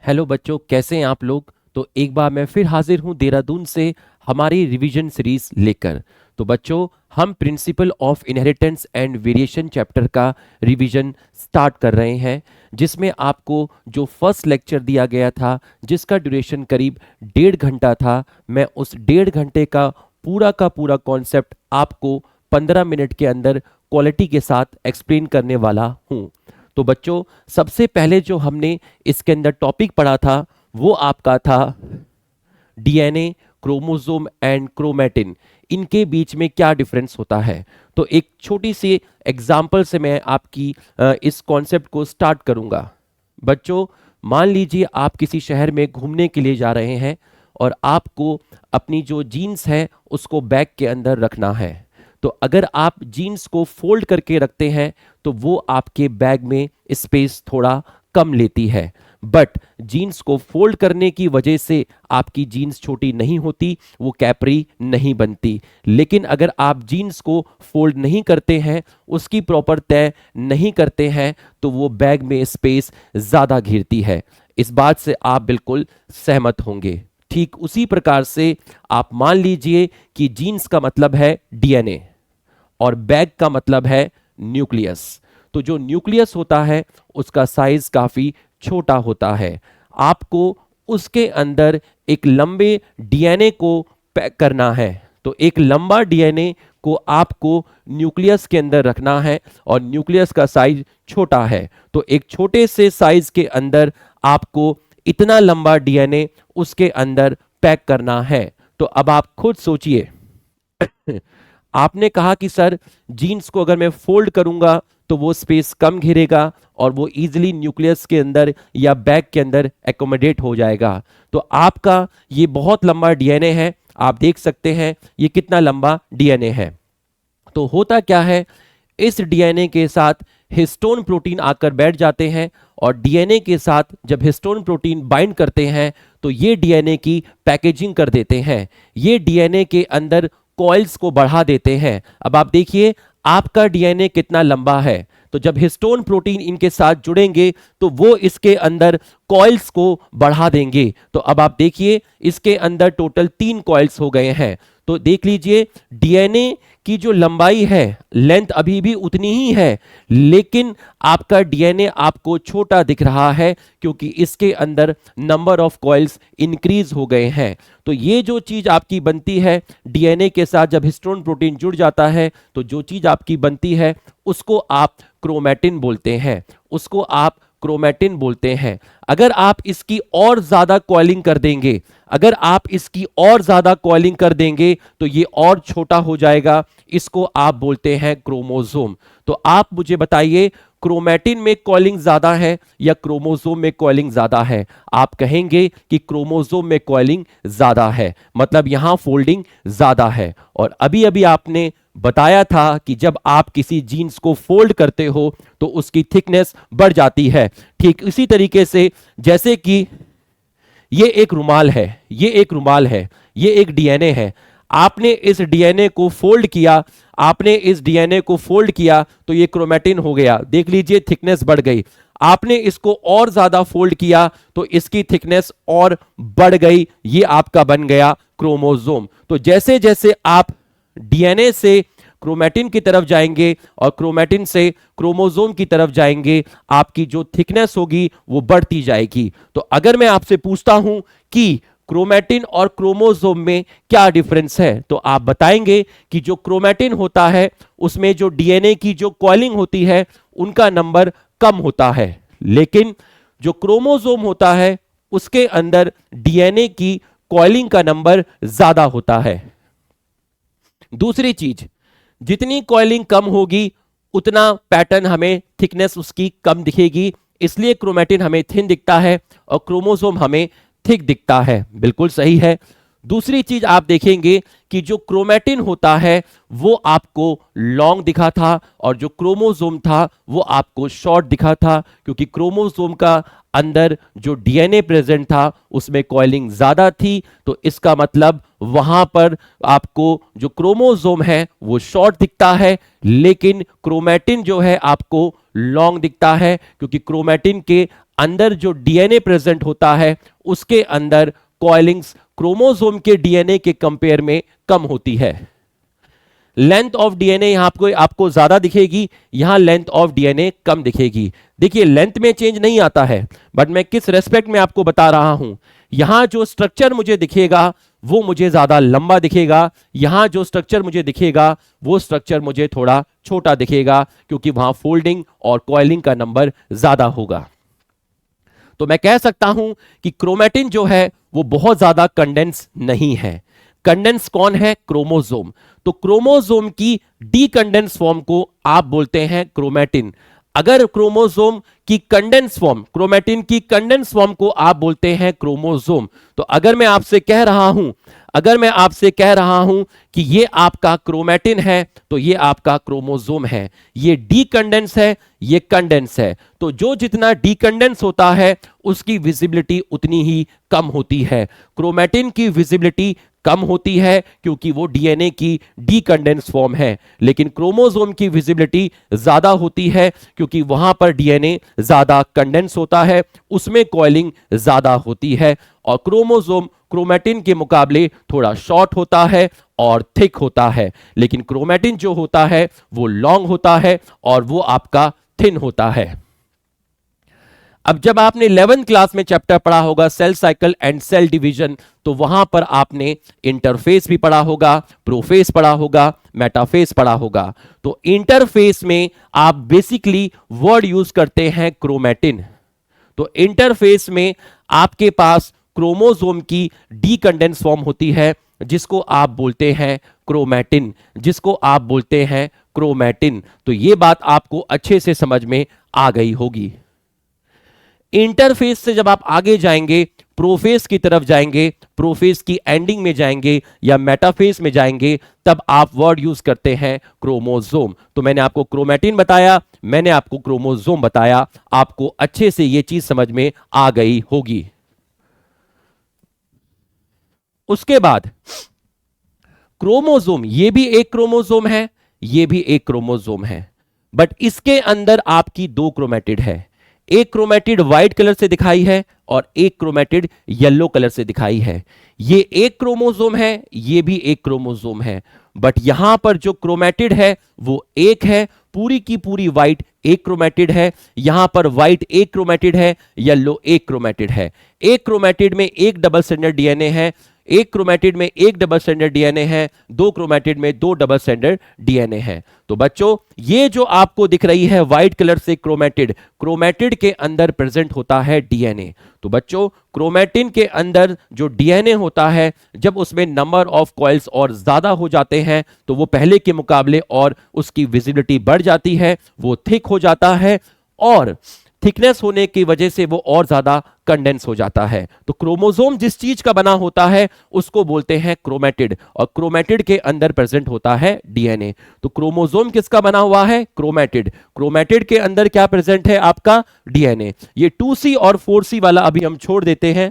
Hello बच्चों, कैसे हैं आप लोग। तो एक बार मैं फिर हाजिर हूं देहरादून से हमारी रिवीजन सीरीज लेकर। तो बच्चों, हम principle of inheritance and variation chapter का रिवीजन स्टार्ट कर रहे हैं, जिसमें आपको जो फर्स्ट लेक्चर दिया गया था जिसका ड्यूरेशन करीब 1.5 घंटा था, मैं उस 1.5 घंटे का पूरा कॉन्सेप्ट आपको 15 मिनट के अंदर क्वालिटी के साथ एक्सप्लेन करने वाला हूँ। तो बच्चों, सबसे पहले जो हमने इसके अंदर टॉपिक पढ़ा था वो आपका था डीएनए, क्रोमोसोम एंड क्रोमैटिन, इनके बीच में क्या डिफरेंस होता है। तो एक छोटी सी एग्जांपल से मैं आपकी इस कॉन्सेप्ट को स्टार्ट करूंगा। बच्चों, मान लीजिए आप किसी शहर में घूमने के लिए जा रहे हैं और आपको अपनी जो जीन्स है उसको बैग के अंदर रखना है। तो अगर आप जीन्स को फोल्ड करके रखते हैं तो वो आपके बैग में स्पेस थोड़ा कम लेती है, बट जीन्स को फोल्ड करने की वजह से आपकी जीन्स छोटी नहीं होती, वो कैपरी नहीं बनती। लेकिन अगर आप जीन्स को फोल्ड नहीं करते हैं, उसकी प्रॉपर तय नहीं करते हैं, तो वो बैग में स्पेस ज़्यादा घेरती है। इस बात से आप बिल्कुल सहमत होंगे। ठीक उसी प्रकार से आप मान लीजिए कि जीन्स का मतलब है डीएनए और बैग का मतलब है न्यूक्लियस। तो जो न्यूक्लियस होता है उसका साइज काफी छोटा होता है। आपको उसके अंदर एक लंबे डीएनए को पैक करना है। तो एक लंबा डीएनए को आपको न्यूक्लियस के अंदर रखना है और न्यूक्लियस का साइज छोटा है। तो एक छोटे से साइज के अंदर आपको इतना लंबा डीएनए उसके अंदर पैक करना है। तो अब आप खुद सोचिए आपने कहा कि सर जीन्स को अगर मैं फोल्ड करूंगा तो वो स्पेस कम घेरेगा और वो इजीली न्यूक्लियस के अंदर या बैग के अंदर एकोमोडेट हो जाएगा। तो आपका ये बहुत लंबा डीएनए है, आप देख सकते हैं ये कितना लंबा डीएनए है। तो होता क्या है, इस डीएनए के साथ हिस्टोन प्रोटीन आकर बैठ जाते हैं और डीएनए के साथ जब हिस्टोन प्रोटीन बाइंड करते हैं तो ये डीएनए की पैकेजिंग कर देते हैं। ये डीएनए के अंदर कॉइल्स को बढ़ा देते हैं। अब आप देखिए आपका डीएनए कितना लंबा है, तो जब हिस्टोन प्रोटीन इनके साथ जुड़ेंगे तो वो इसके अंदर कॉइल्स को बढ़ा देंगे। तो अब आप देखिए इसके अंदर टोटल 3 कॉइल्स हो गए हैं। तो देख लीजिए डीएनए की जो लंबाई है, लेंथ अभी भी उतनी ही है, लेकिन आपका डीएनए आपको छोटा दिख रहा है क्योंकि इसके अंदर नंबर ऑफ कॉइल्स इंक्रीज हो गए हैं। तो ये जो चीज आपकी बनती है डीएनए के साथ जब हिस्टोन प्रोटीन जुड़ जाता है, तो जो चीज आपकी बनती है उसको आप क्रोमैटिन बोलते हैं, उसको आप क्रोमैटिन बोलते हैं। अगर आप इसकी और ज्यादा कॉइलिंग कर देंगे, अगर आप इसकी और ज्यादा कॉइलिंग कर देंगे तो ये और छोटा हो जाएगा, इसको आप बोलते हैं क्रोमोसोम। तो आप मुझे बताइए क्रोमैटिन में कॉइलिंग ज्यादा है या क्रोमोसोम में कॉइलिंग ज्यादा है। आप कहेंगे कि क्रोमोसोम में कॉइलिंग ज्यादा है, मतलब यहां फोल्डिंग ज्यादा है। और अभी अभी आपने बताया था कि जब आप किसी जीन्स को फोल्ड करते हो तो उसकी थिकनेस बढ़ जाती है। ठीक इसी तरीके से जैसे कि ये एक रुमाल है, ये एक रुमाल है, ये एक डीएनए है। आपने इस डीएनए को फोल्ड किया, आपने इस डीएनए को फोल्ड किया तो ये क्रोमैटिन हो गया। देख लीजिए थिकनेस बढ़ गई। आपने इसको और ज्यादा फोल्ड किया तो इसकी थिकनेस और बढ़ गई, ये आपका बन गया क्रोमोसोम। तो जैसे जैसे आप डीएनए से क्रोमैटिन की तरफ जाएंगे और क्रोमैटिन से क्रोमोसोम की तरफ जाएंगे, आपकी जो थिकनेस होगी वो बढ़ती जाएगी। तो अगर मैं आपसे पूछता हूं कि क्रोमैटिन और क्रोमोसोम में क्या डिफरेंस है, तो आप बताएंगे कि जो क्रोमैटिन होता है उसमें जो डीएनए की जो कॉइलिंग होती है उनका नंबर कम होता है, लेकिन जो क्रोमोसोम होता है उसके अंदर डीएनए की कॉइलिंग का नंबर ज्यादा होता है। दूसरी चीज, जितनी कॉइलिंग कम होगी उतना पैटर्न हमें थिकनेस उसकी कम दिखेगी, इसलिए क्रोमैटिन हमें थिन दिखता है और क्रोमोसोम हमें थिक दिखता है। बिल्कुल सही है। दूसरी चीज आप देखेंगे कि जो क्रोमैटिन होता है वो आपको लॉन्ग दिखा था और जो क्रोमोसोम था वो आपको शॉर्ट दिखा था, क्योंकि क्रोमोसोम का अंदर जो डीएनए प्रेजेंट था उसमें कॉइलिंग ज्यादा थी। तो इसका मतलब वहां पर आपको जो क्रोमोसोम है वो शॉर्ट दिखता है, लेकिन क्रोमैटिन जो है आपको लॉन्ग दिखता है, क्योंकि क्रोमैटिन के अंदर जो डीएनए प्रेजेंट होता है उसके अंदर कॉइलिंग्स क्रोमोसोम के डीएनए के कंपेयर में कम होती है। लेंथ ऑफ डीएनए यहां आपको ज्यादा दिखेगी, यहां लेंथ ऑफ डीएनए कम दिखेगी। देखिए लेंथ में चेंज नहीं आता है, बट मैं किस रेस्पेक्ट में आपको बता रहा हूं। यहां जो स्ट्रक्चर मुझे दिखेगा वो मुझे ज्यादा लंबा दिखेगा, यहां जो स्ट्रक्चर मुझे दिखेगा वो स्ट्रक्चर मुझे थोड़ा छोटा दिखेगा, क्योंकि वहां फोल्डिंग और कॉइलिंग का नंबर ज्यादा होगा। तो मैं कह सकता हूं कि क्रोमैटिन जो है वो बहुत ज्यादा कंडेंस नहीं है। कंडेंस कौन है? क्रोमोसोम। तो क्रोमोसोम की डीकंडेंस फॉर्म को आप बोलते हैं क्रोमैटिन। अगर क्रोमोसोम की कंडेंस फॉर्म, क्रोमैटिन की कंडेंस फॉर्म को आप बोलते हैं क्रोमोसोम। तो अगर मैं आपसे कह रहा हूं कि ये आपका क्रोमैटिन है तो ये आपका क्रोमोसोम है, ये डीकंडेंस है, ये कंडेंस है। तो जो जितना डीकंडेंस होता है उसकी विजिबिलिटी उतनी ही कम होती है। क्रोमैटिन की विजिबिलिटी कम होती है क्योंकि वो डीएनए की डीकंडेंस फॉर्म है, लेकिन क्रोमोसोम की विजिबिलिटी ज्यादा होती है क्योंकि वहां पर डीएनए ज्यादा कंडेंस होता है, उसमें कॉइलिंग ज्यादा होती है। और क्रोमोसोम क्रोमैटिन के मुकाबले थोड़ा शॉर्ट होता है और थिक होता है, लेकिन क्रोमैटिन जो होता है वो लॉन्ग होता है और वो आपका थिन होता है। अब जब आपने 11th क्लास में चैप्टर पढ़ा होगा cell cycle and cell division, तो वहां पर आपने इंटरफेस भी पढ़ा होगा, प्रोफेस पढ़ा होगा, मेटाफेस पढ़ा होगा। तो इंटरफेस में आप बेसिकली वर्ड यूज करते हैं क्रोमैटिन। तो इंटरफेस में आपके पास क्रोमोसोम की डीकंडेंस फॉर्म होती है जिसको आप बोलते हैं क्रोमैटिन, तो ये बात आपको अच्छे से समझ में आ गई होगी। इंटरफेस से जब आप आगे जाएंगे, प्रोफेस की तरफ जाएंगे, प्रोफेस की एंडिंग में जाएंगे या मेटाफेस में जाएंगे, तब आप वर्ड यूज करते हैं क्रोमोसोम। तो मैंने आपको क्रोमैटिन बताया, मैंने आपको क्रोमोसोम बताया, आपको अच्छे से यह चीज समझ में आ गई होगी। उसके बाद क्रोमोसोम, ये भी एक क्रोमोसोम है, ये भी एक क्रोमोसोम है, बट इसके अंदर आपकी दो क्रोमैटिड है। एक क्रोमैटिड व्हाइट कलर से दिखाई है और एक क्रोमैटिड येलो कलर से दिखाई है। ये एक क्रोमोसोम है, ये भी एक क्रोमोसोम है, बट यहां पर जो क्रोमैटिड है वो एक है, पूरी की पूरी व्हाइट एक क्रोमैटिड है। यहां पर व्हाइट एक क्रोमैटिड है, येलो एक क्रोमैटिड है। एक क्रोमैटिड में एक डबल स्ट्रैंडेड डीएनए है, एक क्रोमैटिड में एक डबल स्ट्रैंडेड डीएनए है, दो क्रोमैटिड में दो डबल स्ट्रैंडेड डीएनए है। तो बच्चों ये जो आपको दिख रही है व्हाइट कलर से क्रोमैटिड, क्रोमैटिड के अंदर प्रेजेंट होता है डीएनए। तो बच्चों क्रोमैटिन के अंदर जो डीएनए होता है, जब उसमें नंबर ऑफ कॉइल्स और ज्यादा हो जाते हैं तो वो पहले के मुकाबले और उसकी विजिबिलिटी बढ़ जाती है, वो थिक हो जाता है और थिकनेस होने की वजह से वो और ज्यादा कंडेंस हो जाता है। तो क्रोमोसोम जिस चीज का बना होता है उसको बोलते हैं क्रोमैटिड, और क्रोमैटिड के अंदर प्रेजेंट होता है डीएनए। तो क्रोमोसोम किसका बना हुआ है? क्रोमैटिड। क्रोमैटिड के अंदर क्या प्रेजेंट है? आपका डीएनए। ये 2C और 4C वाला अभी हम छोड़ देते हैं।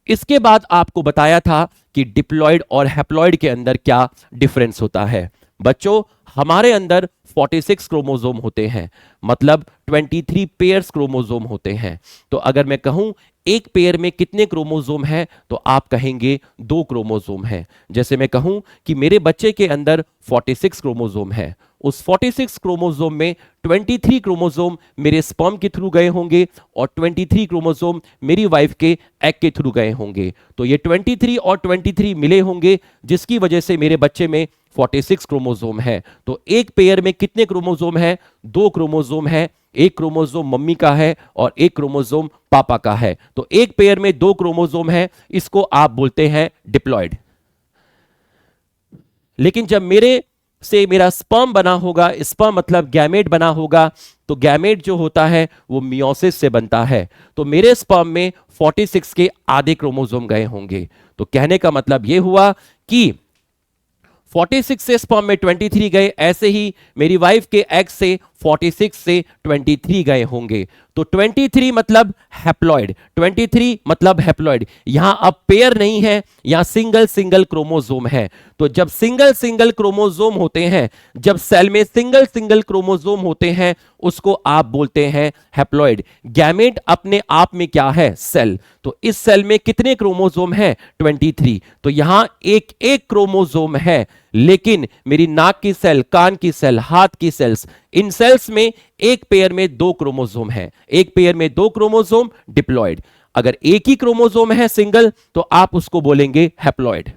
इसके बाद आपको बताया था कि डिप्लॉइड और हैप्लॉइड के अंदर क्या डिफरेंस होता है। बच्चों हमारे अंदर 46 क्रोमोसोम होते हैं, मतलब 23 पेयर्स क्रोमोसोम होते हैं। तो अगर मैं कहूं एक पेयर में कितने क्रोमोसोम हैं, तो आप कहेंगे 2 क्रोमोसोम हैं। जैसे मैं कहूं कि मेरे बच्चे के अंदर 46 क्रोमोसोम है, उस 46 क्रोमोसोम में 23 क्रोमोसोम मेरे स्पर्म के थ्रू गए होंगे और 23 क्रोमोसोम मेरी वाइफ के एग के थ्रू गए होंगे। तो ये 23 और 23 मिले होंगे, जिसकी वजह से मेरे बच्चे में 46 क्रोमोसोम है। तो एक पेयर में कितने क्रोमोसोम है? 2 क्रोमोसोम है। एक क्रोमोसोम मम्मी का है और एक क्रोमोसोम पापा का है। तो एक पेयर में 2 क्रोमोसोम है, इसको आप बोलते हैं डिप्लॉयड। लेकिन जब मेरा स्पर्म बना होगा, स्पर्म मतलब गैमेट बना होगा, तो गैमेट जो होता है वो मियोसिस से बनता है। तो मेरे स्पर्म में 46 के आधे क्रोमोसोम गए होंगे। तो कहने का मतलब यह हुआ कि 46 से स्पर्म में 23 गए, ऐसे ही मेरी वाइफ के एग से 46 से 23 गए होंगे। तो 23 मतलब हैप्लॉइड, 23 मतलब हैप्लॉइड। यहां अब पेयर नहीं है, यहां सिंगल सिंगल क्रोमोसोम है। तो जब सिंगल सिंगल क्रोमोसोम होते हैं, जब सेल में सिंगल सिंगल क्रोमोसोम होते हैं, उसको आप बोलते हैं हैप्लॉइड। गैमेट अपने आप में क्या है? सेल। तो इस सेल में कितने क्रोमोसोम हैं? 23। तो यहां एक एक क्रोमोसोम है, लेकिन मेरी नाक की सेल, कान की सेल, हाथ की सेल्स, इन सेल्स में एक पेयर में 2 क्रोमोसोम है, एक पेयर में 2 क्रोमोसोम डिप्लॉयड। अगर एक ही क्रोमोसोम है सिंगल, तो आप उसको बोलेंगे हैप्लॉइड।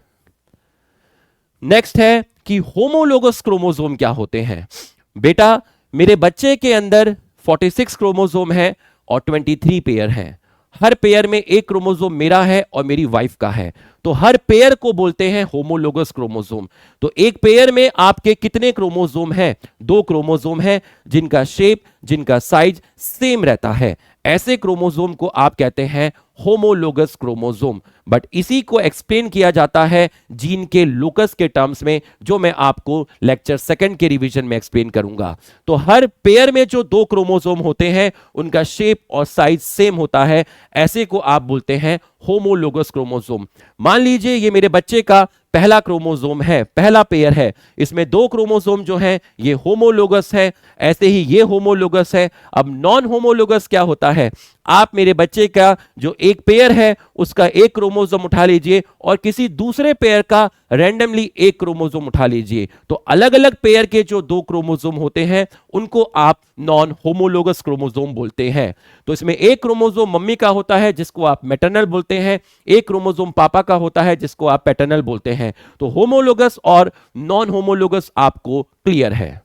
नेक्स्ट है कि होमोलोगस क्रोमोसोम क्या होते हैं। बेटा, मेरे बच्चे के अंदर 46 क्रोमोसोम है और 23 पेयर हैं। हर पेयर में एक क्रोमोसोम मेरा है और मेरी वाइफ का है, तो हर पेयर को बोलते हैं होमोलोगस क्रोमोसोम। तो एक पेयर में आपके कितने क्रोमोसोम हैं? 2 क्रोमोसोम हैं, जिनका शेप, जिनका साइज सेम रहता है। ऐसे क्रोमोसोम को आप कहते हैं होमोलोगस क्रोमोसोम। बट इसी को एक्सप्लेन किया जाता है जीन के लोकस के टर्म्स में, जो मैं आपको लेक्चर 2 के रिवीजन में एक्सप्लेन करूंगा। तो हर पेयर में जो 2 क्रोमोसोम होते हैं, उनका शेप और साइज सेम होता है, ऐसे को आप बोलते हैं होमोलोगस क्रोमोसोम। मान लीजिए ये मेरे बच्चे का पहला क्रोमोसोम है, पहला पेयर है, इसमें 2 क्रोमोसोम जो हैं ये होमोलोगस है, ऐसे ही ये होमोलोगस है। अब नॉन होमोलोगस क्या होता है? आप मेरे बच्चे का जो एक पेयर है उसका एक क्रोमोसोम उठा लीजिए और किसी दूसरे पेयर का रैंडमली एक क्रोमोसोम उठा लीजिए, तो अलग अलग पेयर के जो 2 क्रोमोसोम होते हैं उनको आप नॉन होमोलोगस क्रोमोसोम बोलते हैं। तो इसमें एक क्रोमोसोम मम्मी का होता है जिसको आप मैटरनल बोलते हैं, एक क्रोमोसोम पापा का होता है जिसको आप पैटर्नल बोलते हैं। तो होमोलोगस और नॉन होमोलोगस आपको क्लियर है।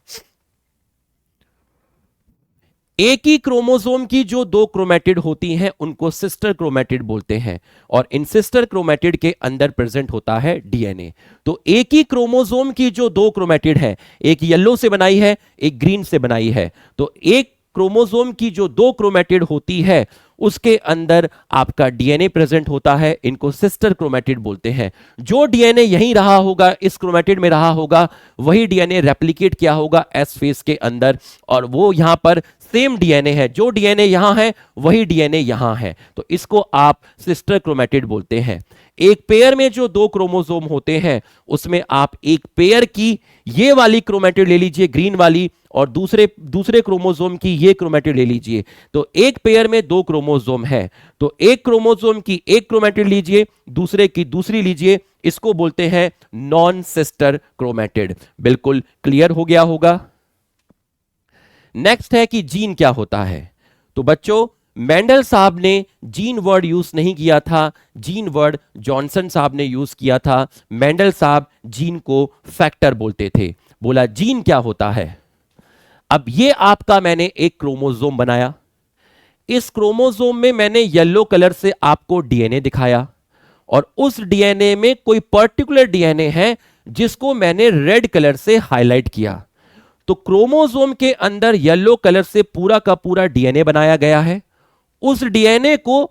एक ही क्रोमोसोम की जो 2 क्रोमेटिड होती हैं उनको सिस्टर क्रोमेटिड बोलते हैं, और इन सिस्टर क्रोमेटिड के अंदर प्रेजेंट होता है डीएनए। तो एक ही क्रोमोसोम की जो 2 क्रोमेटिड है, एक येलो से बनाई है, एक ग्रीन से बनाई है, तो एक क्रोमोसोम की जो 2 क्रोमेटिड होती है उसके अंदर आपका डीएनए प्रेजेंट होता है, इनको सिस्टर क्रोमेटिड बोलते हैं। जो डीएनए यहीं रहा होगा, इस क्रोमेटिड में रहा होगा, वही डीएनए रेप्लिकेट किया होगा एस फेज के अंदर, और वो यहां पर सेम डीएनए है, जो डीएनए यहां है वही डीएनए यहां है, तो इसको आप सिस्टर क्रोमेटिड बोलते हैं। एक पेयर में जो 2 क्रोमोसोम होते हैं उसमें आप एक पेयर की ये वाली क्रोमेटिड ले लीजिए, ग्रीन वाली, और दूसरे क्रोमोसोम की ये क्रोमेटिड ले लीजिए। तो एक पेयर में 2 क्रोमोसोम है, तो एक क्रोमोसोम की एक क्रोमेटिड लीजिए, दूसरे की दूसरी लीजिए, इसको बोलते हैं नॉन सिस्टर क्रोमेटिड। बिल्कुल क्लियर हो गया होगा। नेक्स्ट है कि जीन क्या होता है। तो बच्चों, मेंडल साहब ने जीन वर्ड यूज नहीं किया था, जीन वर्ड जॉनसन साहब ने यूज किया था। मेंडल साहब जीन को फैक्टर बोलते थे। बोला जीन क्या होता है। अब ये आपका मैंने एक क्रोमोसोम बनाया, इस क्रोमोसोम में मैंने येलो कलर से आपको डीएनए दिखाया, और उस डीएनए में कोई पर्टिकुलर डीएनए है जिसको मैंने रेड कलर से हाईलाइट किया। तो क्रोमोसोम के अंदर येलो कलर से पूरा का पूरा डीएनए बनाया गया है। उस डीएनए को,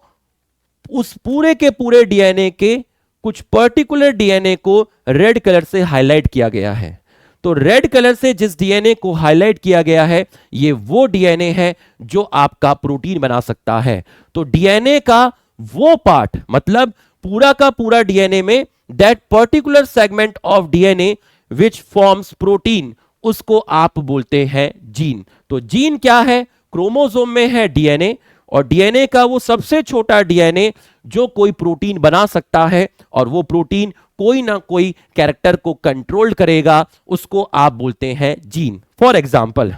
उस पूरे के पूरे डीएनए के कुछ पर्टिकुलर डीएनए को रेड कलर से हाईलाइट किया गया है। तो रेड कलर से जिस डीएनए को हाईलाइट किया गया है, ये वो डीएनए है जो आपका प्रोटीन बना सकता है। तो डीएनए का वो पार्ट, मतलब पूरा का पूरा डीएनए में that particular segment of DNA which forms protein, उसको आप बोलते हैं जीन। तो जीन क्या है? क्रोमोसोम में है डीएनए, और डीएनए का वो सबसे छोटा डीएनए जो कोई प्रोटीन बना सकता है, और वो प्रोटीन कोई ना कोई कैरेक्टर को कंट्रोल करेगा, उसको आप बोलते हैं जीन। फॉर एग्जाम्पल,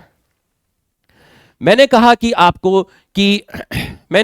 मैंने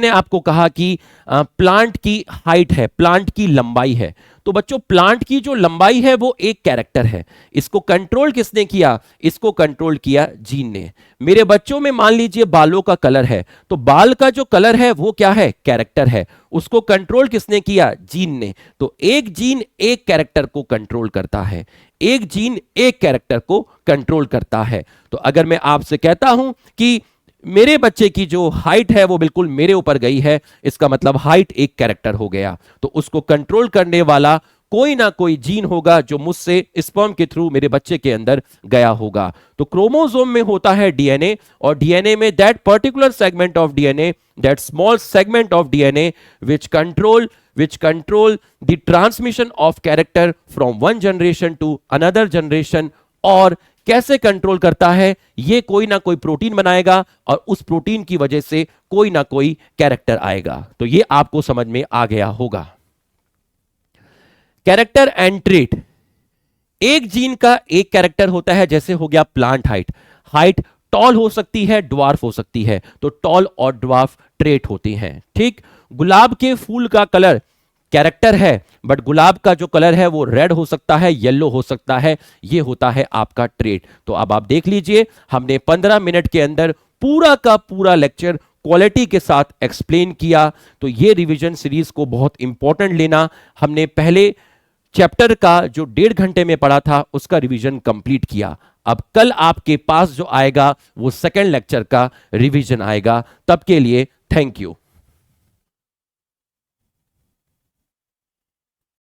आपको कहा कि प्लांट की हाइट है, प्लांट की लंबाई है। तो बच्चों, प्लांट की जो लंबाई है वो एक कैरेक्टर है। इसको कंट्रोल किसने किया? इसको कंट्रोल किया जीन ने। मेरे बच्चों में मान लीजिए बालों का कलर है, तो बाल का जो कलर है वो क्या है? कैरेक्टर है। उसको कंट्रोल किसने किया? जीन ने। तो एक जीन एक कैरेक्टर को कंट्रोल करता है, एक जीन एक कैरेक्टर को कंट्रोल करता है। तो अगर मैं आपसे कहता हूं कि मेरे बच्चे की जो हाइट है वो बिल्कुल मेरे ऊपर गई है, इसका मतलब हाइट एक कैरेक्टर हो गया। तो उसको कंट्रोल करने वाला कोई ना कोई जीन होगा जो मुझसे स्पर्म के थ्रू मेरे बच्चे के अंदर गया होगा। तो क्रोमोसोम में होता है डीएनए, और डीएनए में that particular segment of DNA, that small segment of DNA which control the transmission of character from one generation to another generation, और कैसे कंट्रोल करता है, ये कोई ना कोई प्रोटीन बनाएगा और उस प्रोटीन की वजह से कोई ना कोई कैरेक्टर आएगा। तो ये आपको समझ में आ गया होगा। कैरेक्टर एंड ट्रेट, एक जीन का एक कैरेक्टर होता है, जैसे हो गया प्लांट हाइट, हाइट टॉल हो सकती है, ड्वार्फ हो सकती है, तो टॉल और ड्वार्फ ट्रेट होती हैं। ठीक, गुलाब के फूल का कलर कैरेक्टर है, बट गुलाब का जो कलर है वो रेड हो सकता है, येलो हो सकता है, ये होता है आपका ट्रेट। तो अब आप देख लीजिए, हमने 15 मिनट के अंदर पूरा का पूरा लेक्चर क्वालिटी के साथ एक्सप्लेन किया। तो ये रिवीजन सीरीज को बहुत इंपॉर्टेंट लेना। हमने पहले चैप्टर का जो 1.5 घंटे में पढ़ा था उसका रिवीजन कंप्लीट किया। अब कल आपके पास जो आएगा वो सेकंड लेक्चर का रिवीजन आएगा। तब के लिए थैंक यू।